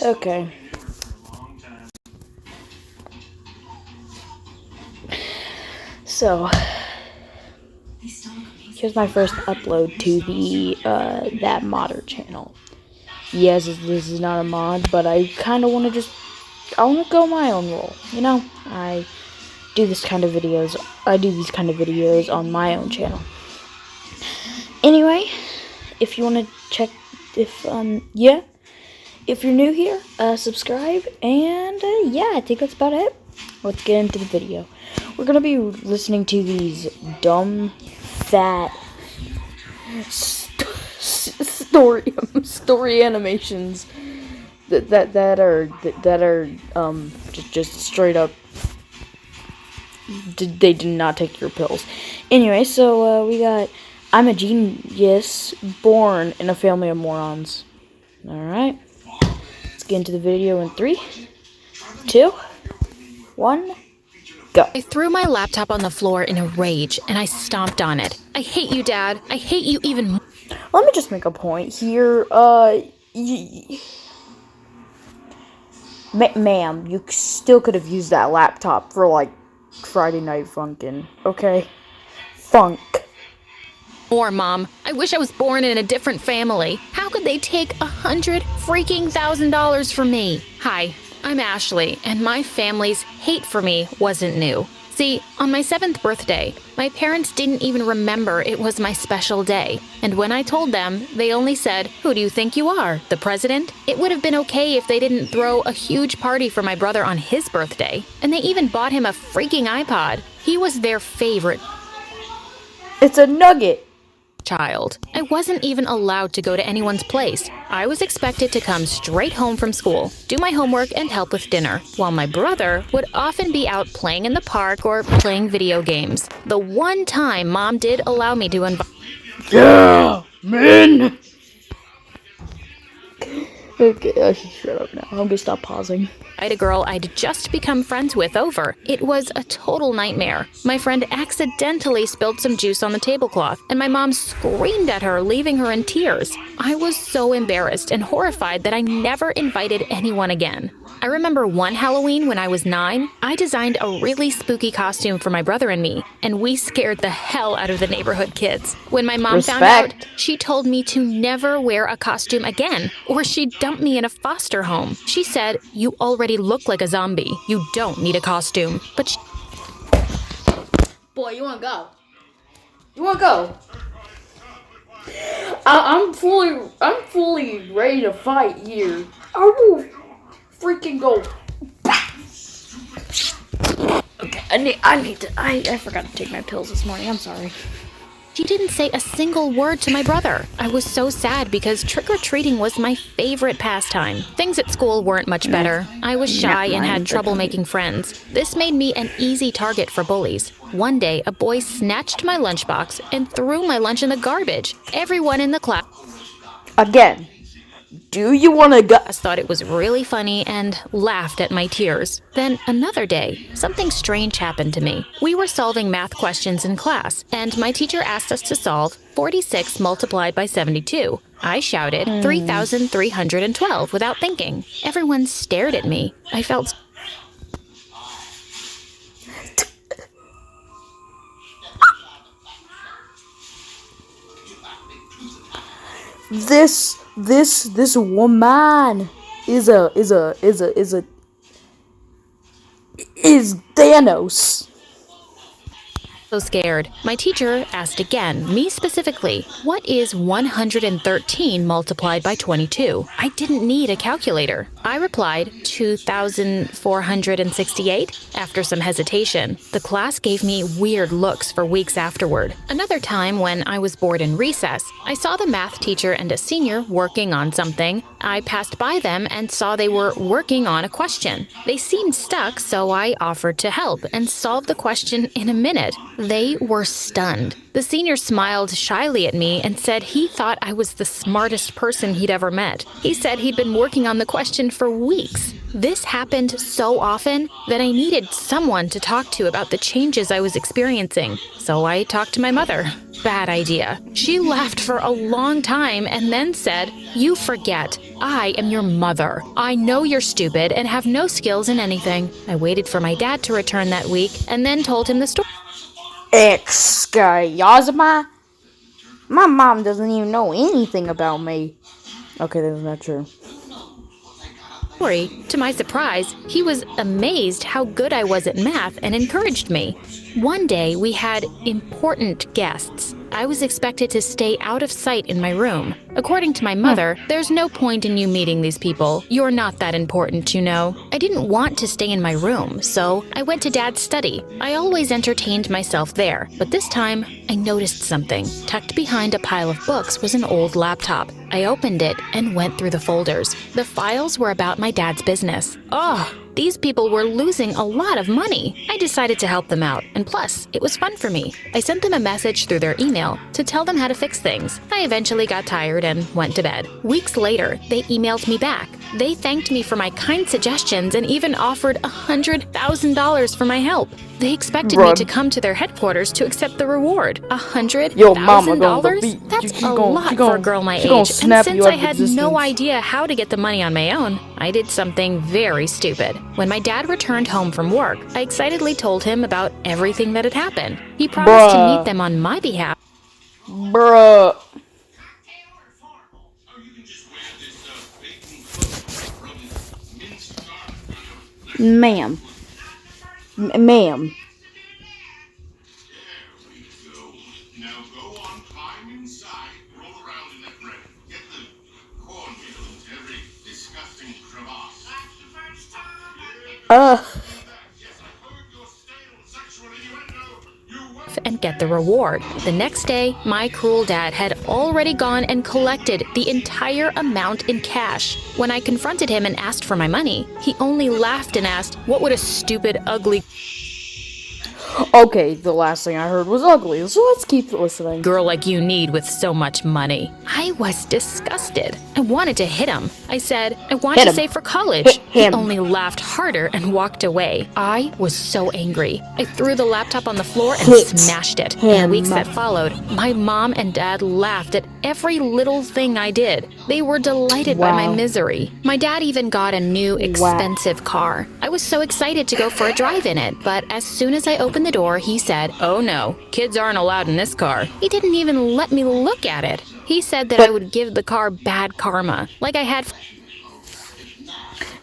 Okay. So, here's my first upload to the That Modder channel. Yes, this is not a mod, but I kind of want to I want to go my own role, you know? I do these kind of videos on my own channel. Anyway, if you want to check, if you're new here, subscribe, and yeah, I think that's about it. Let's get into the video. We're gonna be listening to these dumb, fat story animations that are just straight up. They did not take your pills. Anyway, so we got I'm a genius born in a family of morons. Alright. Let's get into the video in 3, 2, 1, go. I threw my laptop on the floor in a rage, and I stomped on it. I hate you, Dad. I hate you even more. Let me just make a point here. Ma'am, you still could have used that laptop for, like, Friday Night Funkin', okay? Funk. More, Mom. I wish I was born in a different family. How could they take $100,000 from me? Hi, I'm Ashley, and my family's hate for me wasn't new. See, on my 7th birthday, my parents didn't even remember it was my special day. And when I told them, they only said, "Who do you think you are, the president?" It would have been okay if they didn't throw a huge party for my brother on his birthday. And they even bought him a freaking iPod. He was their favorite It's a nugget. child. I wasn't even allowed to go to anyone's place. I was expected to come straight home from school, do my homework, and help with dinner, while my brother would often be out playing in the park or playing video games. The one time Mom did allow me to invite Yeah, man. Okay, I should shut up now. I'm gonna stop pausing. a girl I'd just become friends with over. It was a total nightmare. My friend accidentally spilled some juice on the tablecloth, and my mom screamed at her, leaving her in tears. I was so embarrassed and horrified that I never invited anyone again. I remember one Halloween when I was 9, I designed a really spooky costume for my brother and me, and we scared the hell out of the neighborhood kids. When my mom found out, she told me to never wear a costume again, or she'd dump me in a foster home. She said, "You already look like a zombie. You don't need a costume." But Boy, you wanna go? You wanna go? I'm fully ready to fight here. I will freaking go. Okay, I forgot to take my pills this morning. I'm sorry. she didn't say a single word to my brother. I was so sad because trick-or-treating was my favorite pastime. Things at school weren't much better. I was shy and had trouble making friends. This made me an easy target for bullies. One day, a boy snatched my lunchbox and threw my lunch in the garbage. Everyone in the class Again, do you want to go? thought it was really funny and laughed at my tears. Then another day, something strange happened to me. We were solving math questions in class, and my teacher asked us to solve 46 multiplied by 72. I shouted 3,312 without thinking. Everyone stared at me. I felt This woman is Thanos. so scared. My teacher asked again, me specifically, "What is 113 multiplied by 22? I didn't need a calculator. I replied, 2,468. After some hesitation, the class gave me weird looks for weeks afterward. Another time, when I was bored in recess, I saw the math teacher and a senior working on something. I passed by them and saw they were working on a question. They seemed stuck, so I offered to help and solve the question in a minute. They were stunned. The senior smiled shyly at me and said he thought I was the smartest person he'd ever met. He said he'd been working on the question for weeks. This happened so often that I needed someone to talk to about the changes I was experiencing. So I talked to my mother. bad idea. She laughed for a long time and then said, "You forget. I am your mother. I know you're stupid and have no skills in anything." I waited for my dad to return that week and then told him the story. Yazma? My mom doesn't even know anything about me. Okay, that's not true. To my surprise, he was amazed how good I was at math and encouraged me. One day, we had important guests. I was expected to stay out of sight in my room. According to my mother, there's no point in you meeting these people. You're not that important, you know. I didn't want to stay in my room, so I went to Dad's study. I always entertained myself there, but this time, I noticed something. Tucked behind a pile of books was an old laptop. I opened it and went through the folders. The files were about my dad's business. These people were losing a lot of money. I decided to help them out, and plus, it was fun for me. I sent them a message through their email to tell them how to fix things. I eventually got tired and went to bed. Weeks later, they emailed me back. They thanked me for my kind suggestions and even offered $100,000 for my help. They expected me to come to their headquarters to accept the reward. $100,000? That's a lot for a girl my age. And since I had no idea how to get the money on my own, I did something very stupid. When my dad returned home from work, I excitedly told him about everything that had happened. He promised to meet them on my behalf. Bruh. Ma'am. Ma'am. Now go on, climb inside, roll around in that bread. Get the cornmeal into every disgusting crevasse. That's the first time. Yes, I heard your stale sexual innuendo. And get the reward. The next day, my cruel dad had already gone and collected the entire amount in cash. When I confronted him and asked for my money, he only laughed and asked, "What would a stupid, ugly Okay, the last thing I heard was ugly, so let's keep listening. girl like you need with so much money?" I was disgusted. I wanted to hit him. I said, "I want Hit to him. save for college." Hit He him. only laughed harder and walked away. I was so angry. I threw the laptop on the floor and Hit smashed it. In him. the weeks that followed, my mom and dad laughed at every little thing I did. They were delighted by my Wow. misery. My dad even got a new expensive car. I was so excited to go for a drive in it, but as soon as I opened the door, he said, "Oh no, kids aren't allowed in this car." He didn't even let me look at it. He said that I would give the car bad karma, like I had.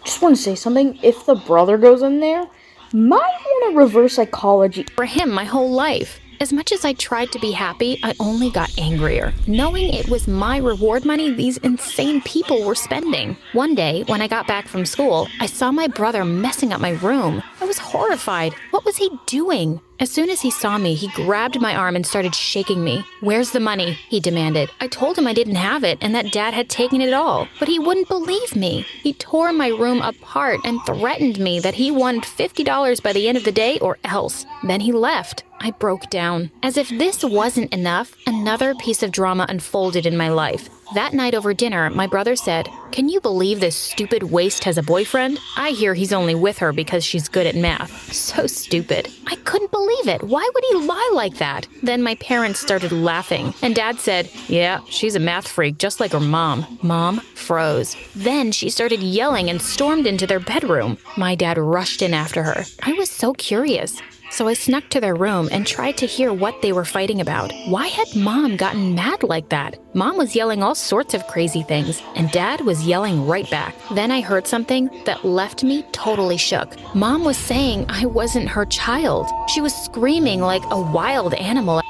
Just want to say something. If the brother goes in there, might want to reverse psychology. For him my whole life. As much as I tried to be happy, I only got angrier, knowing it was my reward money these insane people were spending. One day, when I got back from school, I saw my brother messing up my room. I was horrified. What was he doing? As soon as he saw me, he grabbed my arm and started shaking me. "Where's the money?" he demanded. I told him I didn't have it and that Dad had taken it all, but he wouldn't believe me. He tore my room apart and threatened me that he wanted $50 by the end of the day or else. Then he left. I broke down. As if this wasn't enough, another piece of drama unfolded in my life. That night over dinner, my brother said, "Can you believe this stupid waste has a boyfriend? I hear he's only with her because she's good at math." So stupid. I couldn't believe it. Why would he lie like that? Then my parents started laughing, and Dad said, "Yeah, she's a math freak just like her mom." Mom froze. Then she started yelling and stormed into their bedroom. My dad rushed in after her. I was so curious. So I snuck to their room and tried to hear what they were fighting about. Why had Mom gotten mad like that? Mom was yelling all sorts of crazy things, and Dad was yelling right back. Then I heard something that left me totally shook. Mom was saying I wasn't her child. She was screaming like a wild animal.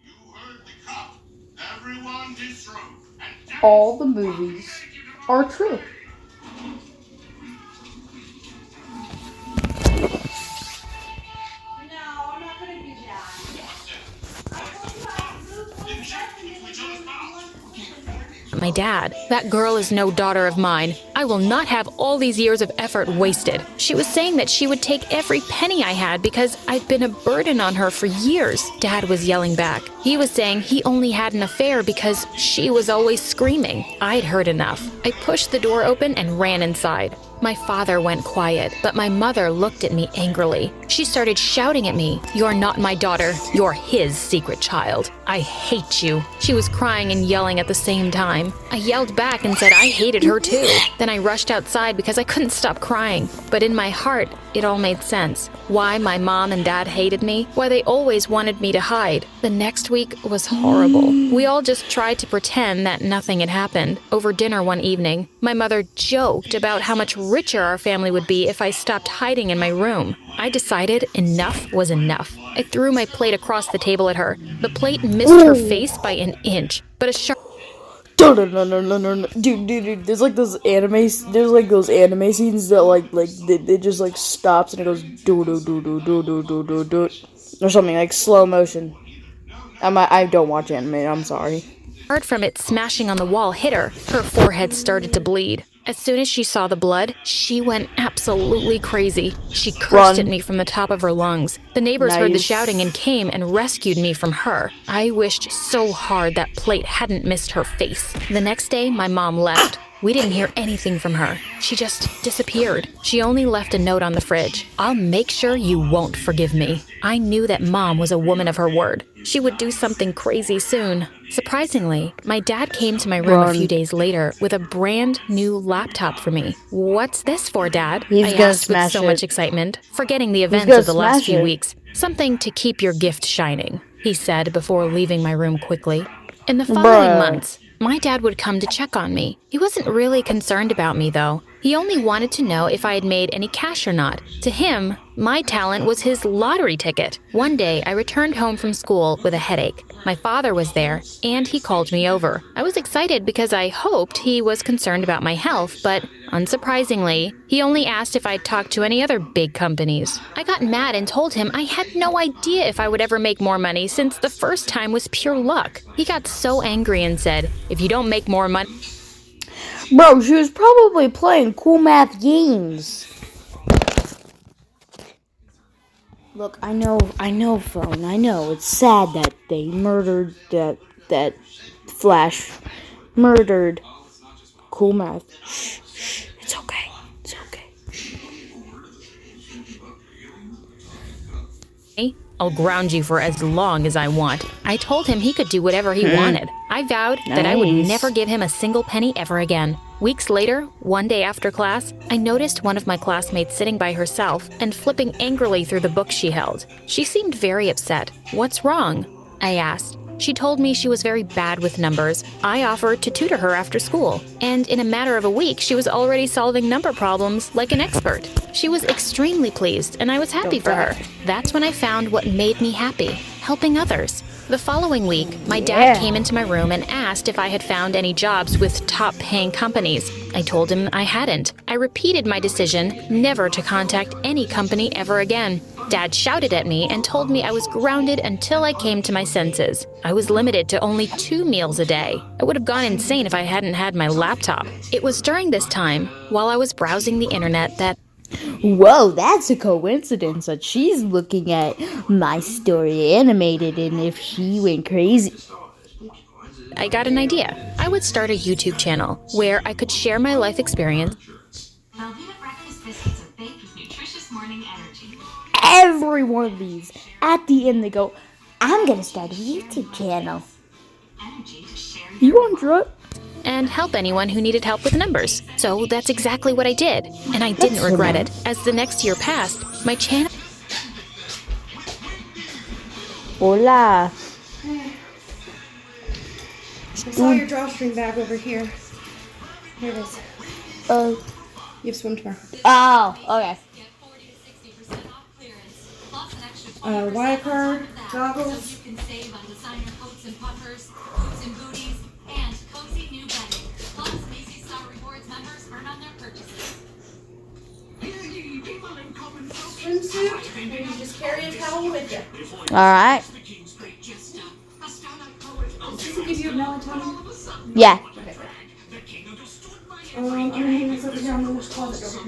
You heard the cop. Everyone disrobe. And All the movies are true. My dad, "That girl is no daughter of mine. I will not have all these years of effort wasted." She was saying that she would take every penny I had because I'd been a burden on her for years. Dad was yelling back. He was saying he only had an affair because she was always screaming. I'd heard enough. I pushed the door open and ran inside. My father went quiet, but my mother looked at me angrily. She started shouting at me, "You're not my daughter. You're his secret child. I hate you." She was crying and yelling at the same time. I yelled back and said I hated her too. Then I rushed outside because I couldn't stop crying. But in my heart, it all made sense. Why my mom and dad hated me, why they always wanted me to hide. The next week was horrible. We all just tried to pretend that nothing had happened. Over dinner one evening, my mother joked about how much richer our family would be if I stopped hiding in my room. I decided enough was enough. I threw my plate across the table at her. The plate missed her face by an inch, but a sharp No. Dude, there's like those anime scenes that they just like stops and it goes do or something like slow motion. I don't watch anime, I'm sorry. from it smashing on the wall hit her. Her forehead started to bleed. As soon as she saw the blood, she went absolutely crazy. She cursed at me from the top of her lungs. The neighbors heard the shouting and came and rescued me from her. I wished so hard that plate hadn't missed her face. The next day, my mom left. We didn't hear anything from her. She just disappeared. She only left a note on the fridge. "I'll make sure you won't forgive me." I knew that Mom was a woman of her word. She would do something crazy soon. Surprisingly, my dad came to my room a few days later with a brand new laptop for me. "What's this for, Dad?" I asked with so much excitement, forgetting the events of the last few weeks. "Something to keep your gift shining," he said before leaving my room quickly. In the following months, my dad would come to check on me. He wasn't really concerned about me, though. He only wanted to know if I had made any cash or not. To him, my talent was his lottery ticket. One day, I returned home from school with a headache. My father was there, and he called me over. I was excited because I hoped he was concerned about my health, but unsurprisingly, he only asked if I'd talked to any other big companies. I got mad and told him I had no idea if I would ever make more money since the first time was pure luck. He got so angry and said, "If you don't make more money..." Bro, she was probably playing cool math games. Look, I know, phone. I know it's sad that they murdered that Flash murdered cool math. Shh. It's okay. I'll ground you for as long as I want. I told him he could do whatever he wanted. I vowed that I would never give him a single penny ever again. Weeks later, one day after class, I noticed one of my classmates sitting by herself and flipping angrily through the book she held. She seemed very upset. "What's wrong?" I asked. She told me she was very bad with numbers. I offered to tutor her after school, and in a matter of a week, she was already solving number problems like an expert. She was extremely pleased, and I was happy for her. That's when I found what made me happy, helping others. The following week, my dad came into my room and asked if I had found any jobs with top-paying companies. I told him I hadn't. I repeated my decision never to contact any company ever again. Dad shouted at me and told me I was grounded until I came to my senses. I was limited to only 2 meals a day. I would have gone insane if I hadn't had my laptop. It was during this time, while I was browsing the internet, that Whoa, that's a coincidence that she's looking at my story animated, and if she went crazy. I got an idea. I would start a YouTube channel where I could share my life experience. Velveeta breakfast biscuits are baked with nutritious morning energy. Every one of these, at the end they go, "I'm gonna start a YouTube channel." Energy to share You on drugs? And help anyone who needed help with numbers. So that's exactly what I did, and I didn't regret it. As the next year passed, my channel... Hola. I saw your drawstring bag over here. Here it is. You have swim tomorrow. Oh, okay. Wire card, goggles. you can save on designer coats and puffers, boots and booties, and cozy new bedding. Plus, Macy's Star Rewards members earn on their purchases. Swimsuit, and you just carry a towel with you. Alright. Does this give you melatonin? Yeah. I'm gonna hang this over here on the closet door.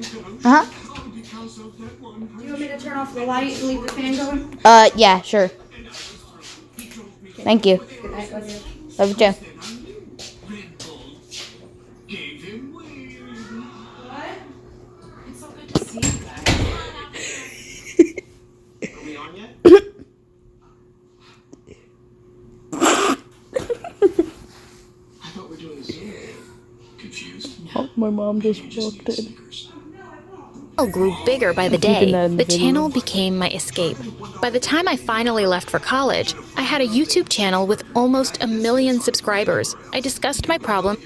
Uh-huh. Do you want me to turn off the light and leave the fan going? Yeah, sure. Thank you. Good night, love you. Love you too. What? Oh, my mom just walked in. Grew bigger by the keeping day. that in the The video. channel became my escape. By the time I finally left for college, I had a YouTube channel with almost 1 million subscribers. I discussed my problem.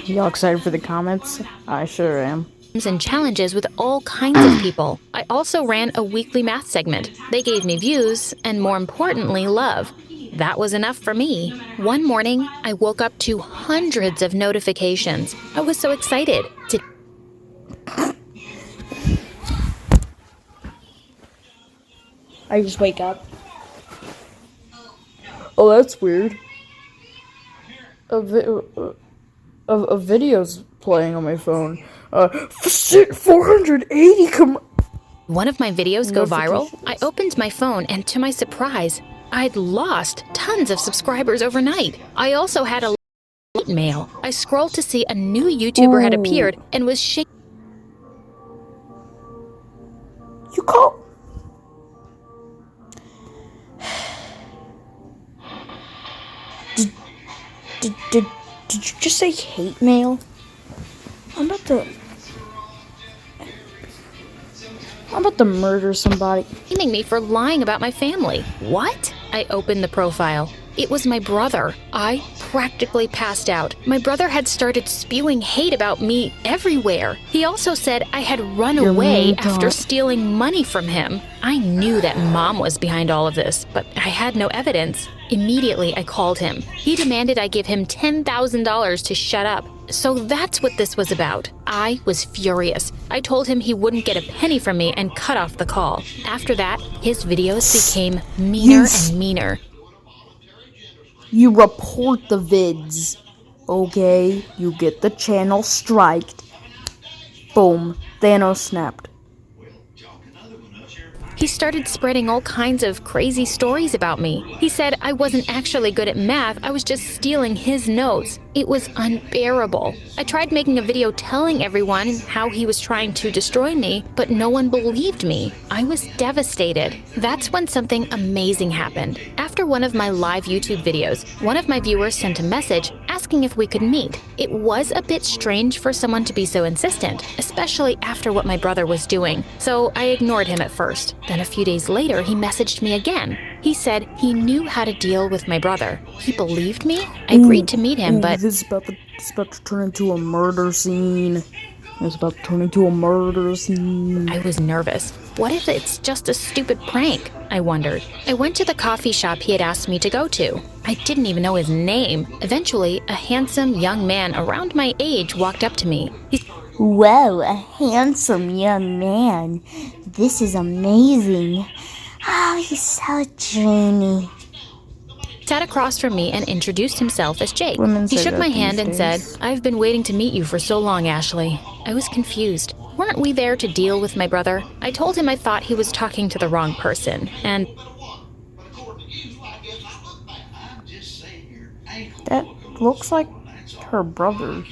Y'all excited for the comments? I sure am. And challenges with all kinds of people. I also ran a weekly math segment. They gave me views, and more importantly, love. That was enough for me. One morning, I woke up to hundreds of notifications. I was so excited to I just wake up. Oh, that's weird. A video's playing on my phone. 480 one of my videos go viral. I opened my phone, and to my surprise, I'd lost tons of subscribers overnight. I also had a late mail. I scrolled to see a new YouTuber had appeared and was shaking. You call? Did you just say hate mail? I'm about to murder somebody. Blaming me for lying about my family. What? I opened the profile. It was my brother. I practically passed out. My brother had started spewing hate about me everywhere. He also said I had run away after stealing money from him. I knew that Mom was behind all of this, but I had no evidence. Immediately, I called him. He demanded I give him $10,000 to shut up. So that's what this was about. I was furious. I told him he wouldn't get a penny from me and cut off the call. After that, his videos became meaner and meaner. You report the vids, okay? You get the channel striked. Boom. Thanos snapped. He started spreading all kinds of crazy stories about me. He said I wasn't actually good at math, I was just stealing his notes. It was unbearable. I tried making a video telling everyone how he was trying to destroy me, but no one believed me. I was devastated. That's when something amazing happened. After one of my live YouTube videos, one of my viewers sent a message asking if we could meet. It was a bit strange for someone to be so insistent, especially after what my brother was doing, so I ignored him at first. Then a few days later, he messaged me again. He said he knew how to deal with my brother. He believed me. I agreed to meet him, but This is about to turn into a murder scene. It's about to turn into a murder scene. I was nervous. What if it's just a stupid prank? I wondered. I went to the coffee shop he had asked me to go to. I didn't even know his name. Eventually, a handsome young man around my age walked up to me. He Whoa, a handsome young man. This is amazing. Oh, he's so dreamy. sat across from me and introduced himself as Jake. Women He say shook that my hand these and said, days. "I've been waiting to meet you for so long, Ashley." I was confused. Weren't we there to deal with my brother? I told him I thought he was talking to the wrong person, and That looks like her brother.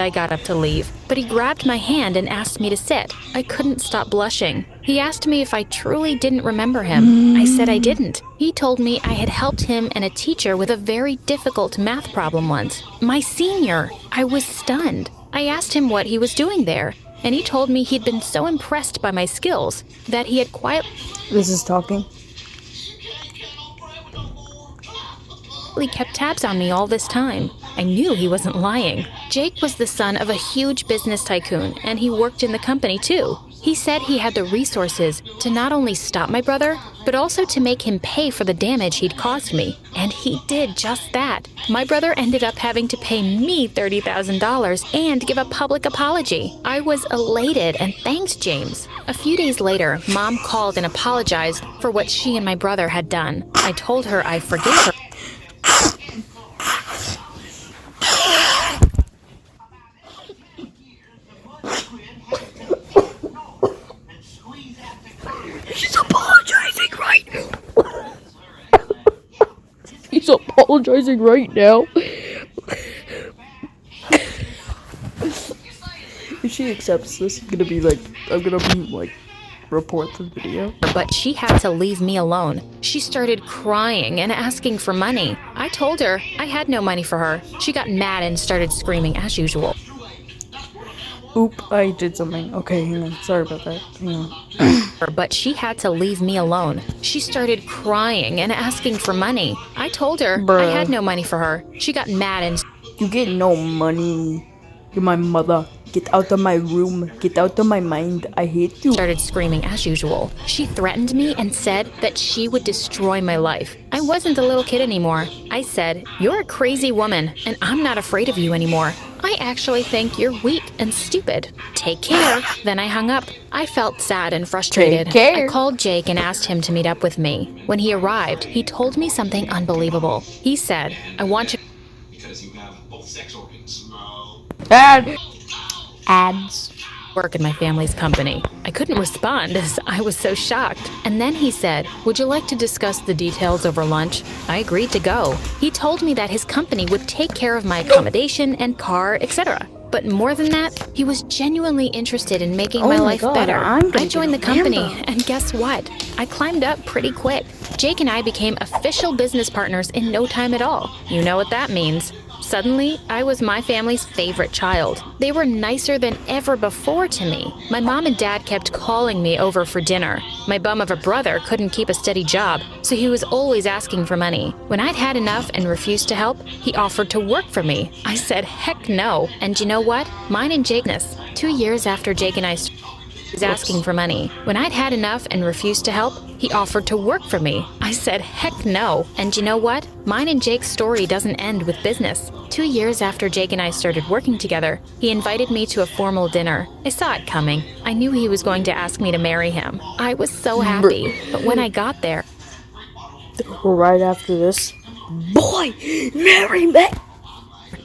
I got up to leave. But he grabbed my hand and asked me to sit. I couldn't stop blushing. He asked me if I truly didn't remember him. I said I didn't. He told me I had helped him and a teacher with a very difficult math problem once. My senior. I was stunned. I asked him what he was doing there, and he told me he'd been so impressed by my skills that he had quietly This is talking. kept tabs on me all this time. I knew he wasn't lying. Jake was the son of a huge business tycoon, and he worked in the company too. He said he had the resources to not only stop my brother, but also to make him pay for the damage he'd caused me. And he did just that. My brother ended up having to pay me $30,000 and give a public apology. I was elated and thanked James. A few days later, Mom called and apologized for what she and my brother had done. I told her I forgave her. He's apologizing right now. He's apologizing right now. If she accepts this, I'm gonna be like, report the video. but she had to leave me alone. She started crying and asking for money. I told her I had no money for her. She got mad and started screaming as usual. Oop, I did something. Okay, hang on. Sorry about that. Hang on. But she had to leave me alone. She started crying and asking for money. I told her I had no money for her. She got mad and You get no money. You're my mother. Get out of my room. Get out of my mind. I hate you. started screaming as usual. She threatened me and said that she would destroy my life. I wasn't a little kid anymore. I said, "You're a crazy woman, and I'm not afraid of you anymore. I actually think you're weak and stupid. Take care." Then I hung up. I felt sad and frustrated. Take care. I called Jake and asked him to meet up with me. When he arrived, he told me something unbelievable. He said, "I want you because you have both sex organs. No. Ads. to work in my family's company." I couldn't respond as I was so shocked. And then he said, "Would you like to discuss the details over lunch?" I agreed to go. He told me that his company would take care of my accommodation and car, etc. But more than that, he was genuinely interested in making my life God, better. I'm gonna I joined the get a company, Lambo. and guess what? I climbed up pretty quick. Jake and I became official business partners in no time at all. You know what that means. Suddenly, I was my family's favorite child. They were nicer than ever before to me. My mom and dad kept calling me over for dinner. My bum of a brother couldn't keep a steady job, so he was always asking for money. When I'd had enough and refused to help, he offered to work for me. I said heck no. And you know what? Mine and Jake's 2 years after Jake and I was asking for money. When I'd had enough and refused to help, he offered to work for me. I said heck no. And you know what? Mine and Jake's story doesn't end with business. 2 years after Jake and I started working together, he invited me to a formal dinner. I saw it coming. I knew he was going to ask me to marry him. I was so happy. But when I got there, Right after this. Boy, marry me.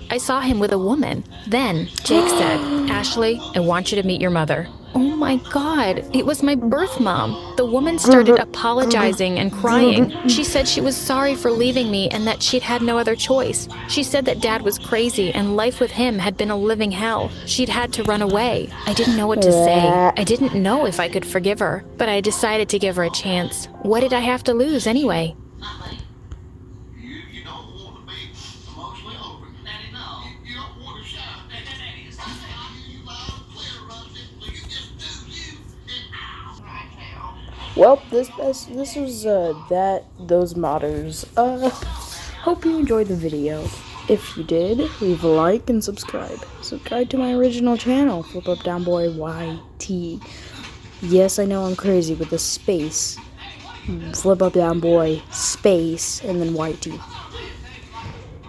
I saw him with a woman. Then Jake said, "Ashley, I want you to meet your mother." Oh my God, it was my birth mom. The woman started apologizing and crying. She said she was sorry for leaving me and that she'd had no other choice. She said that dad was crazy and life with him had been a living hell. She'd had to run away. I didn't know what to say. I didn't know if I could forgive her, but I decided to give her a chance. What did I have to lose anyway? You don't want to be emotionally open. You don't want to shout. You loud and clear, Rusty. You just do you. Right now. Well, this was those modders. Hope you enjoyed the video. If you did, leave a like and subscribe. Subscribe to my original channel, Flip Up Down Boy YT. Yes, I know I'm crazy with the space. Flip Up Down Boy space and then YT.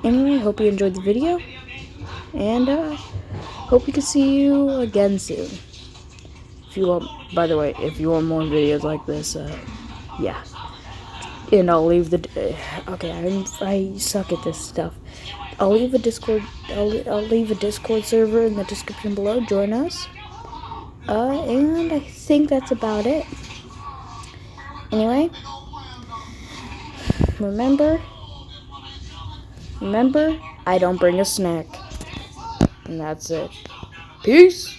Anyway, hope you enjoyed the video, and hope we can see you again soon. If you want, by the way, if you want more videos like this, yeah. And I'll leave the. Okay, I suck at this stuff. I'll leave a Discord. I'll leave a Discord server in the description below. Join us. And I think that's about it. Anyway, remember, I don't bring a snack. And that's it. Peace.